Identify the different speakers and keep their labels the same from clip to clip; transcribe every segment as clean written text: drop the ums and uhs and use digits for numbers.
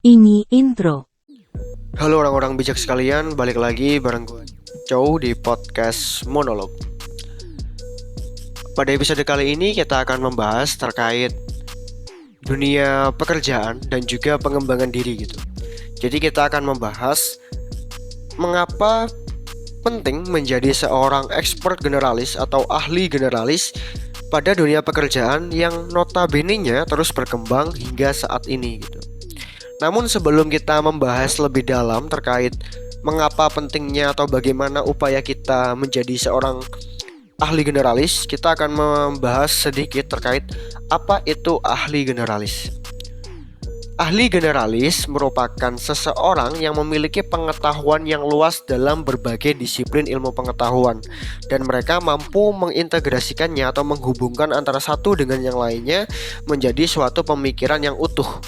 Speaker 1: Ini intro.
Speaker 2: Halo orang-orang bijak sekalian, balik lagi bareng gue Chow di podcast Monolog. Pada episode kali ini kita akan membahas terkait dunia pekerjaan dan juga pengembangan diri gitu. Jadi kita akan membahas mengapa penting menjadi seorang expert generalis atau ahli generalis pada dunia pekerjaan yang notabene-nya terus berkembang hingga saat ini gitu. Namun sebelum kita membahas lebih dalam terkait mengapa pentingnya atau bagaimana upaya kita menjadi seorang ahli generalis, kita akan membahas sedikit terkait apa itu ahli generalis. Ahli generalis merupakan seseorang yang memiliki pengetahuan yang luas dalam berbagai disiplin ilmu pengetahuan, dan mereka mampu mengintegrasikannya atau menghubungkan antara satu dengan yang lainnya menjadi suatu pemikiran yang utuh.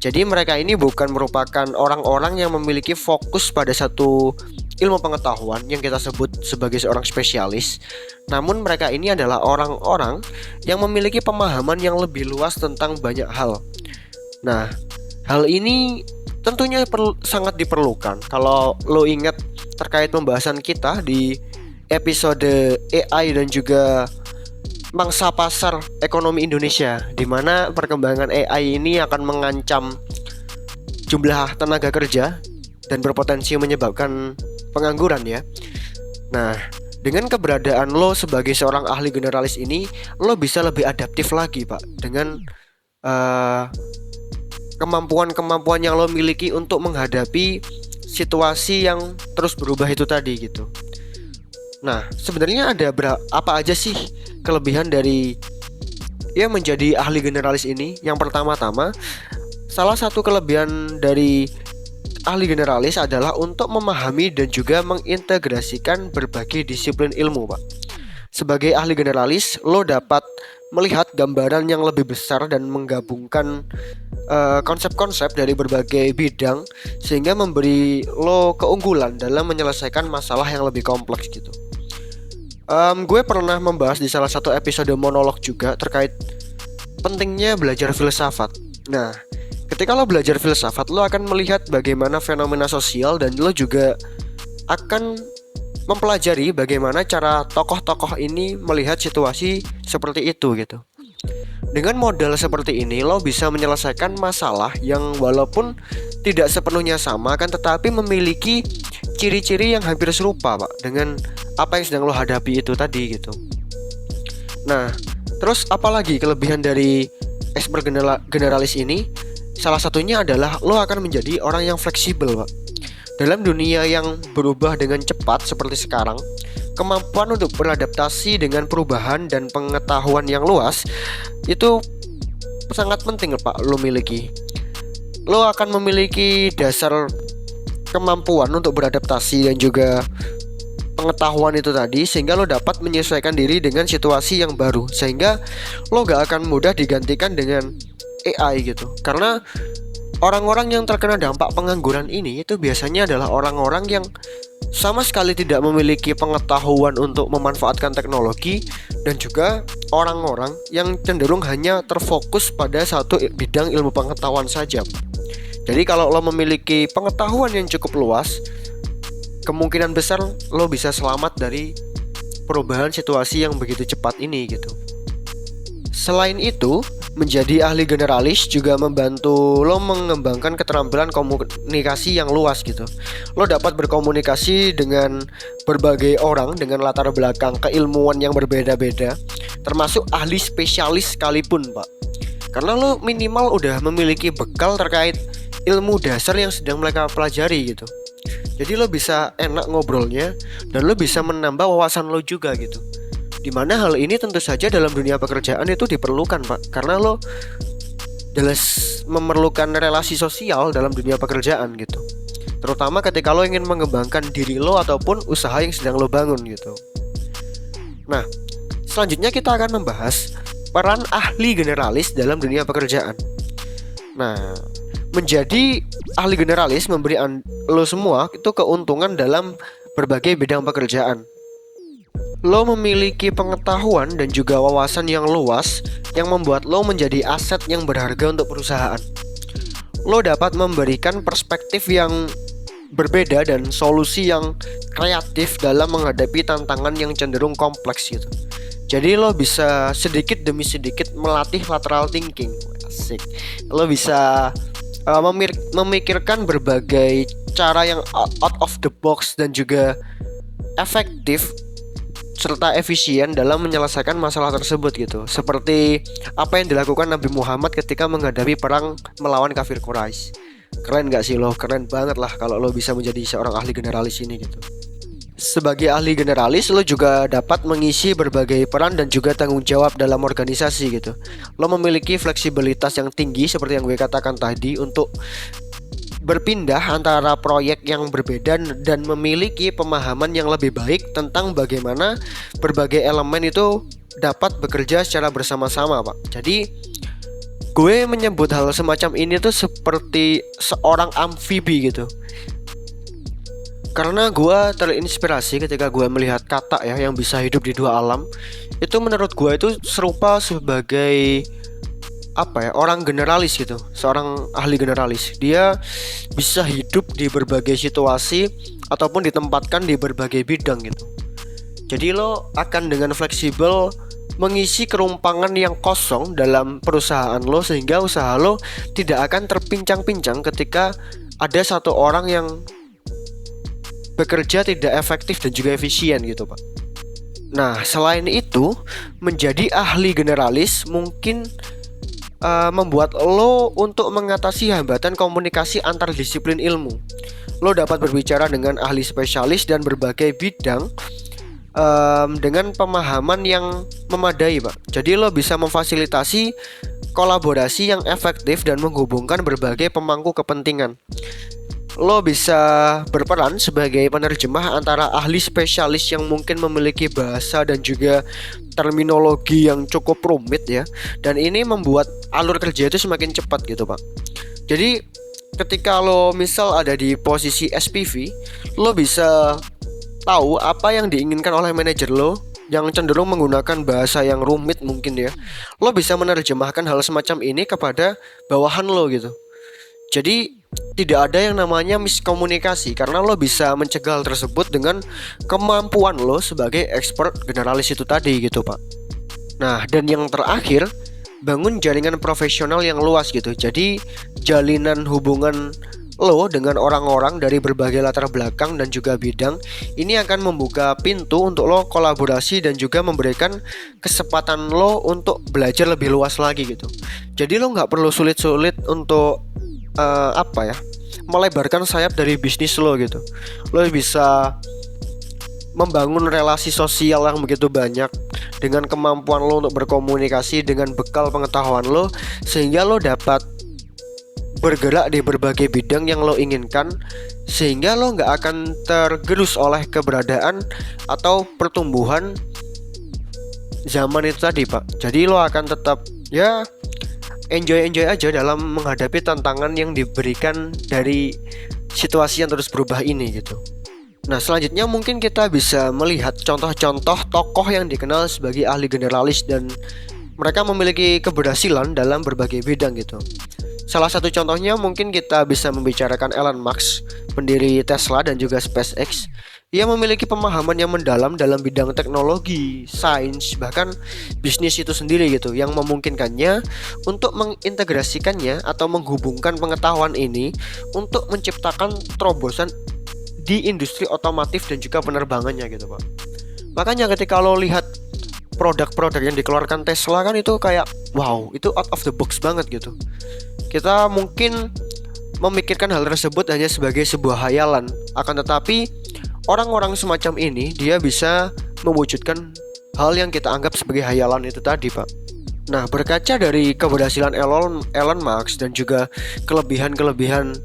Speaker 2: Jadi mereka ini bukan merupakan orang-orang yang memiliki fokus pada satu ilmu pengetahuan yang kita sebut sebagai seorang spesialis. Namun mereka ini adalah orang-orang yang memiliki pemahaman yang lebih luas tentang banyak hal. Nah, hal ini tentunya sangat diperlukan. Kalau lo ingat terkait pembahasan kita di episode AI dan juga mangsa pasar ekonomi Indonesia, di mana perkembangan AI ini akan mengancam jumlah tenaga kerja dan berpotensi menyebabkan pengangguran ya. Nah, dengan keberadaan lo sebagai seorang ahli generalis ini, lo bisa lebih adaptif lagi Pak, dengan kemampuan-kemampuan yang lo miliki untuk menghadapi situasi yang terus berubah itu tadi gitu. Nah, sebenarnya ada apa aja sih kelebihan dari menjadi ahli generalis ini? Yang pertama-tama, salah satu kelebihan dari ahli generalis adalah untuk memahami dan juga mengintegrasikan berbagai disiplin ilmu, Pak. Sebagai ahli generalis, lo dapat melihat gambaran yang lebih besar dan menggabungkan konsep-konsep dari berbagai bidang sehingga memberi lo keunggulan dalam menyelesaikan masalah yang lebih kompleks gitu. Gue pernah membahas di salah satu episode monolog juga terkait pentingnya belajar filsafat. Nah, ketika lo belajar filsafat, lo akan melihat bagaimana fenomena sosial dan lo juga akan mempelajari bagaimana cara tokoh-tokoh ini melihat situasi seperti itu gitu. Dengan modal seperti ini, lo bisa menyelesaikan masalah yang walaupun tidak sepenuhnya sama kan, tetapi memiliki ciri-ciri yang hampir serupa Pak dengan apa yang sedang lo hadapi itu tadi gitu. Nah, terus apalagi kelebihan dari expert generalis ini? Salah satunya adalah lo akan menjadi orang yang fleksibel Pak. Dalam dunia yang berubah dengan cepat seperti sekarang, kemampuan untuk beradaptasi dengan perubahan dan pengetahuan yang luas itu sangat penting Pak lo miliki. Lo akan memiliki dasar kemampuan untuk beradaptasi dan juga pengetahuan itu tadi, sehingga lo dapat menyesuaikan diri dengan situasi yang baru, sehingga lo gak akan mudah digantikan dengan AI gitu. Karena orang-orang yang terkena dampak pengangguran ini itu biasanya adalah orang-orang yang sama sekali tidak memiliki pengetahuan untuk memanfaatkan teknologi, dan juga orang-orang yang cenderung hanya terfokus pada satu bidang ilmu pengetahuan saja. Jadi kalau lo memiliki pengetahuan yang cukup luas, kemungkinan besar lo bisa selamat dari perubahan situasi yang begitu cepat ini gitu. Selain itu, menjadi ahli generalis juga membantu lo mengembangkan keterampilan komunikasi yang luas gitu. Lo dapat berkomunikasi dengan berbagai orang dengan latar belakang keilmuan yang berbeda-beda, termasuk ahli spesialis sekalipun Pak. Karena lo minimal udah memiliki bekal terkait ilmu dasar yang sedang mereka pelajari gitu. Jadi lo bisa enak ngobrolnya dan lo bisa menambah wawasan lo juga gitu. Dimana hal ini tentu saja dalam dunia pekerjaan itu diperlukan Pak, karena lo jelas memerlukan relasi sosial dalam dunia pekerjaan gitu. Terutama ketika lo ingin mengembangkan diri lo ataupun usaha yang sedang lo bangun gitu. Nah, selanjutnya kita akan membahas peran ahli generalis dalam dunia pekerjaan. Nah, menjadi ahli generalis memberi lo semua itu keuntungan dalam berbagai bidang pekerjaan. Lo memiliki pengetahuan dan juga wawasan yang luas yang membuat lo menjadi aset yang berharga untuk perusahaan. lo dapat memberikan perspektif yang berbeda dan solusi yang kreatif dalam menghadapi tantangan yang cenderung kompleks gitu. Jadi lo bisa sedikit demi sedikit melatih lateral thinking. Asik. Lo bisa memikirkan berbagai cara yang out of the box dan juga efektif serta efisien dalam menyelesaikan masalah tersebut gitu. Seperti apa yang dilakukan Nabi Muhammad ketika menghadapi perang melawan kafir Quraisy. Keren gak sih lo? Keren banget lah kalau lo bisa menjadi seorang ahli generalis ini gitu. Sebagai ahli generalis, lo juga dapat mengisi berbagai peran dan juga tanggung jawab dalam organisasi gitu. Lo memiliki fleksibilitas yang tinggi seperti yang gue katakan tadi untuk berpindah antara proyek yang berbeda dan memiliki pemahaman yang lebih baik tentang bagaimana berbagai elemen itu dapat bekerja secara bersama-sama, Pak. Jadi gue menyebut hal semacam ini tuh seperti seorang amfibi gitu. Karena gue terinspirasi ketika gue melihat kata ya yang bisa hidup di dua alam. Itu menurut gue itu serupa sebagai orang generalis gitu, seorang ahli generalis. Dia bisa hidup di berbagai situasi ataupun ditempatkan di berbagai bidang gitu. Jadi lo akan dengan fleksibel mengisi kerumpangan yang kosong dalam perusahaan lo, sehingga usaha lo tidak akan terpincang-pincang ketika ada satu orang yang bekerja tidak efektif dan juga efisien gitu, Pak. Nah, selain itu, menjadi ahli generalis mungkin membuat lo untuk mengatasi hambatan komunikasi antar disiplin ilmu. Lo dapat berbicara dengan ahli spesialis dan berbagai bidang dengan pemahaman yang memadai, Pak. Jadi lo bisa memfasilitasi kolaborasi yang efektif dan menghubungkan berbagai pemangku kepentingan. Lo bisa berperan sebagai penerjemah antara ahli spesialis yang mungkin memiliki bahasa dan juga terminologi yang cukup rumit ya. Dan ini membuat alur kerja itu semakin cepat gitu, Pak. Jadi ketika lo misal ada di posisi SPV, lo bisa tahu apa yang diinginkan oleh manajer lo yang cenderung menggunakan bahasa yang rumit mungkin ya. Lo bisa menerjemahkan hal semacam ini kepada bawahan lo gitu. Jadi tidak ada yang namanya miskomunikasi karena lo bisa mencegah hal tersebut dengan kemampuan lo sebagai expert generalis itu tadi gitu, Pak. Nah, dan yang terakhir, bangun jaringan profesional yang luas gitu. Jadi jalinan hubungan lo dengan orang-orang dari berbagai latar belakang dan juga bidang ini akan membuka pintu untuk lo kolaborasi dan juga memberikan kesempatan lo untuk belajar lebih luas lagi gitu. Jadi lo nggak perlu sulit-sulit untuk melebarkan sayap dari bisnis lo gitu. Lo bisa membangun relasi sosial yang begitu banyak dengan kemampuan lo untuk berkomunikasi dengan bekal pengetahuan lo, sehingga lo dapat bergerak di berbagai bidang yang lo inginkan, sehingga lo nggak akan tergerus oleh keberadaan atau pertumbuhan zaman itu tadi, Pak. Jadi lo akan tetap ya enjoy aja dalam menghadapi tantangan yang diberikan dari situasi yang terus berubah ini gitu. Nah, selanjutnya mungkin kita bisa melihat contoh-contoh tokoh yang dikenal sebagai ahli generalis dan mereka memiliki keberhasilan dalam berbagai bidang gitu. Salah satu contohnya mungkin kita bisa membicarakan Elon Musk, pendiri Tesla dan juga SpaceX. Ia memiliki pemahaman yang mendalam dalam bidang teknologi, sains, bahkan bisnis itu sendiri gitu, yang memungkinkannya untuk mengintegrasikannya atau menghubungkan pengetahuan ini untuk menciptakan terobosan di industri otomotif dan juga penerbangannya gitu, Pak. Makanya ketika lo lihat produk-produk yang dikeluarkan Tesla kan itu kayak wow, itu out of the box banget gitu. Kita mungkin memikirkan hal tersebut hanya sebagai sebuah hayalan, akan tetapi orang-orang semacam ini dia bisa mewujudkan hal yang kita anggap sebagai hayalan itu tadi, Pak. Nah, berkaca dari keberhasilan Elon Musk dan juga kelebihan-kelebihan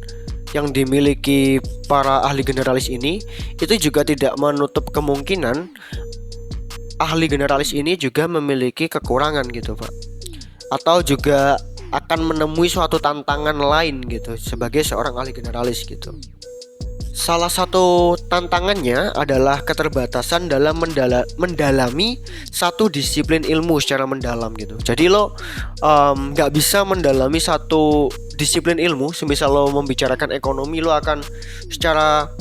Speaker 2: yang dimiliki para ahli generalis ini, itu juga tidak menutup kemungkinan ahli generalis ini juga memiliki kekurangan gitu, Pak. Atau juga akan menemui suatu tantangan lain gitu sebagai seorang ahli generalis gitu. Salah satu tantangannya adalah keterbatasan dalam mendalami satu disiplin ilmu secara mendalam gitu. Jadi lo nggak bisa mendalami satu disiplin ilmu. Semisal lo membicarakan ekonomi, lo akan secara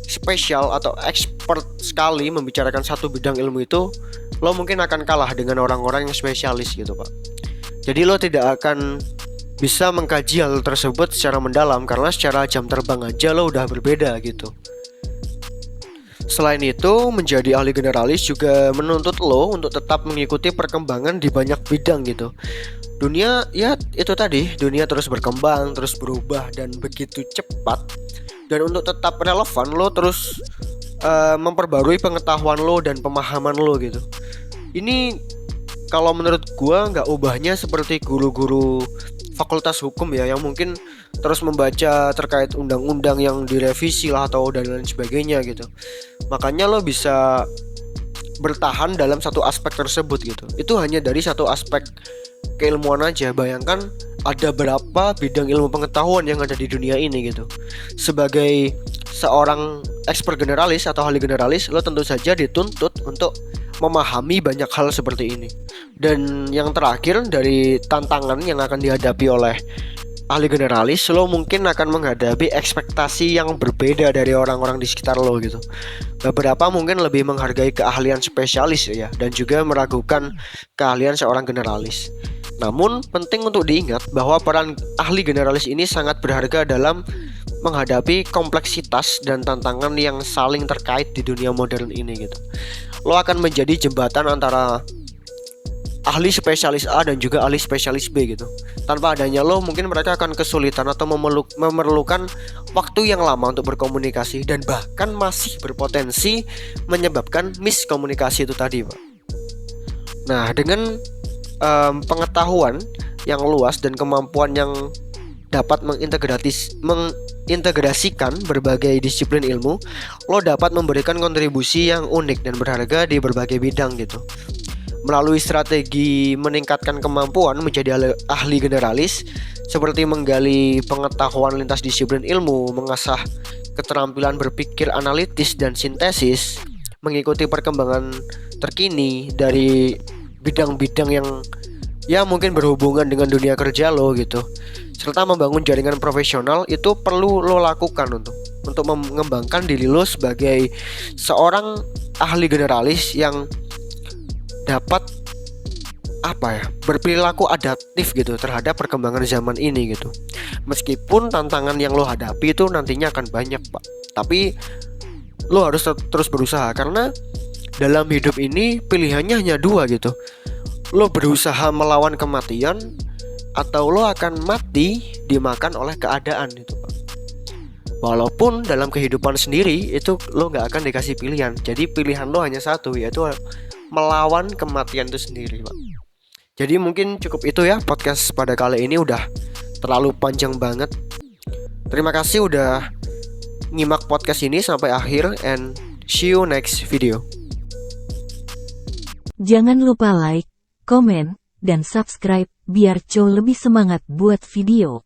Speaker 2: spesial atau expert sekali membicarakan satu bidang ilmu itu, lo mungkin akan kalah dengan orang-orang yang spesialis gitu Pak. Jadi lo tidak akan bisa mengkaji hal tersebut secara mendalam karena secara jam terbang aja lo udah berbeda gitu. Selain itu, menjadi ahli generalis juga menuntut lo untuk tetap mengikuti perkembangan di banyak bidang gitu. Dunia, ya itu tadi, dunia terus berkembang, terus berubah dan begitu cepat. Dan untuk tetap relevan, lo terus memperbarui pengetahuan lo dan pemahaman lo gitu. Ini kalau menurut gua nggak ubahnya seperti guru-guru fakultas hukum ya, yang mungkin terus membaca terkait undang-undang yang direvisi lah atau dan lain sebagainya gitu. Makanya lo bisa bertahan dalam satu aspek tersebut gitu. Itu hanya dari satu aspek keilmuan aja. Bayangkan ada berapa bidang ilmu pengetahuan yang ada di dunia ini gitu. Sebagai seorang expert generalis atau ahli generalis, lo tentu saja dituntut untuk memahami banyak hal seperti ini. Dan yang terakhir dari tantangan yang akan dihadapi oleh ahli generalis, lo mungkin akan menghadapi ekspektasi yang berbeda dari orang-orang di sekitar lo gitu. Beberapa mungkin lebih menghargai keahlian spesialis ya, dan juga meragukan keahlian seorang generalis. Namun penting untuk diingat bahwa peran ahli generalis ini sangat berharga dalam menghadapi kompleksitas dan tantangan yang saling terkait di dunia modern ini gitu. Lo akan menjadi jembatan antara ahli spesialis A dan juga ahli spesialis B gitu. Tanpa adanya lo, mungkin mereka akan kesulitan atau memerlukan waktu yang lama untuk berkomunikasi, dan bahkan masih berpotensi menyebabkan miskomunikasi itu tadi Pak. Nah, dengan pengetahuan yang luas dan kemampuan yang dapat mengintegrasikan berbagai disiplin ilmu, lo dapat memberikan kontribusi yang unik dan berharga di berbagai bidang gitu. Melalui strategi meningkatkan kemampuan menjadi ahli generalis, seperti menggali pengetahuan lintas disiplin ilmu, mengasah keterampilan berpikir analitis dan sintesis, mengikuti perkembangan terkini dari bidang-bidang yang ya mungkin berhubungan dengan dunia kerja lo gitu, serta membangun jaringan profesional, itu perlu lo lakukan untuk mengembangkan diri lo sebagai seorang ahli generalis yang dapat berperilaku adaptif gitu terhadap perkembangan zaman ini gitu. Meskipun tantangan yang lo hadapi itu nantinya akan banyak Pak, tapi lo harus terus berusaha, karena dalam hidup ini pilihannya hanya dua gitu. Lo berusaha melawan kematian, atau lo akan mati dimakan oleh keadaan itu Pak. Walaupun dalam kehidupan sendiri itu lo gak akan dikasih pilihan. Jadi pilihan lo hanya satu, yaitu melawan kematian itu sendiri Pak. Jadi mungkin cukup itu ya podcast pada kali ini, udah terlalu panjang banget. Terima kasih udah nyimak podcast ini sampai akhir, and see you next video.
Speaker 1: Jangan lupa like, komen, dan subscribe biar Chow lebih semangat buat video.